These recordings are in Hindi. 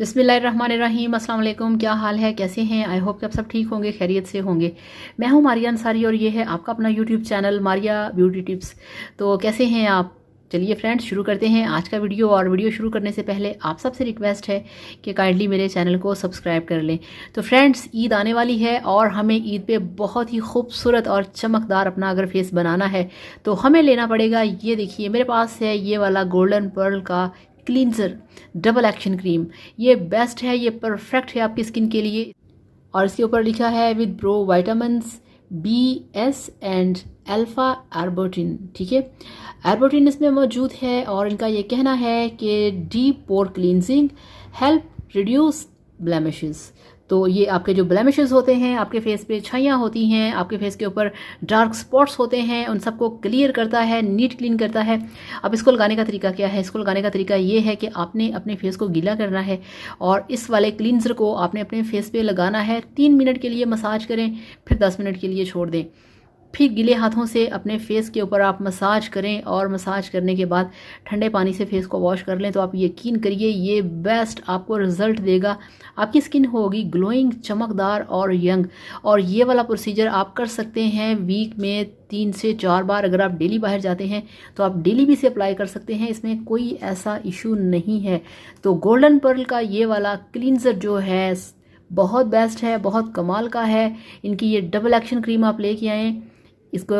बिस्मिल्लाहिर्रहमानिर्रहीम, अस्सलाम वालेकुम। क्या हाल है, कैसे हैं? आई होप कि आप सब ठीक होंगे, खैरियत से होंगे। मैं हूं मारिया अंसारी और ये है आपका अपना YouTube channel Maria beauty tips. तो कैसे हैं आप? चलिए फ्रेंड्स, शुरू करते हैं आज का वीडियो। और वीडियो शुरू करने से पहले आप सबसे रिक्वेस्ट है कि काइंडली मेरे चैनल को सब्सक्राइब कर लें। तो फ्रेंड्स, ईद आने वाली है और हमें ईद पे बहुत ही खूबसूरत और चमकदार अपना अगर फेस बनाना है तो हमें लेना पड़ेगा, ये देखिए मेरे पास है ये वाला गोल्डन पर्ल का क्लींजर डबल एक्शन क्रीम। ये बेस्ट है, ये परफेक्ट है आपकी स्किन के लिए। और इसके ऊपर लिखा है with pro vitamins BS and alpha arbutin. ठीक है, एर्बोटिन इसमें मौजूद है और इनका ये कहना है कि डीप पोर क्लींजिंग हेल्प रिड्यूस ब्लेमिशेस। तो ये आपके जो ब्लेमिशेस होते हैं, आपके फेस पे छाइयाँ होती हैं, आपके फेस के ऊपर डार्क स्पॉट्स होते हैं, उन सबको क्लियर करता है, नीट क्लीन करता है। अब इसको लगाने का तरीका क्या है? इसको लगाने का तरीका ये है कि आपने अपने फेस को गीला करना है और इस वाले क्लींजर को आपने अपने फेस पे लगाना है। 3 मिनट के लिए मसाज करें, फिर 10 मिनट के लिए छोड़ दें। फिर गीले हाथों से अपने फेस के ऊपर आप मसाज करें और मसाज करने के बाद ठंडे पानी से फेस को वॉश कर लें। तो आप यकीन करिए ये बेस्ट आपको रिजल्ट देगा। आपकी स्किन होगी ग्लोइंग, चमकदार और यंग। और ये वाला प्रोसीजर आप कर सकते हैं वीक में 3 से 4 बार। अगर आप डेली बाहर जाते हैं तो आप डेली भी इसे अप्लाई कर सकते हैं, इसमें कोई ऐसा इशू नहीं है। तो गोल्डन पर्ल का ये वाला क्लींजर जो है बहुत बेस्ट है, बहुत कमाल का है। इनकी ये डबल एक्शन क्रीम आप लेके आएँ, इसको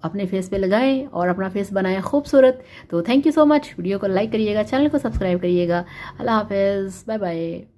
अपने फेस पे लगाएं और अपना फेस बनाएं खूबसूरत। तो thank you so much. Video को लाइक करिएगा, चैनल को सब्सक्राइब करिएगा। अल्लाह हाफिज़, बाय बाय।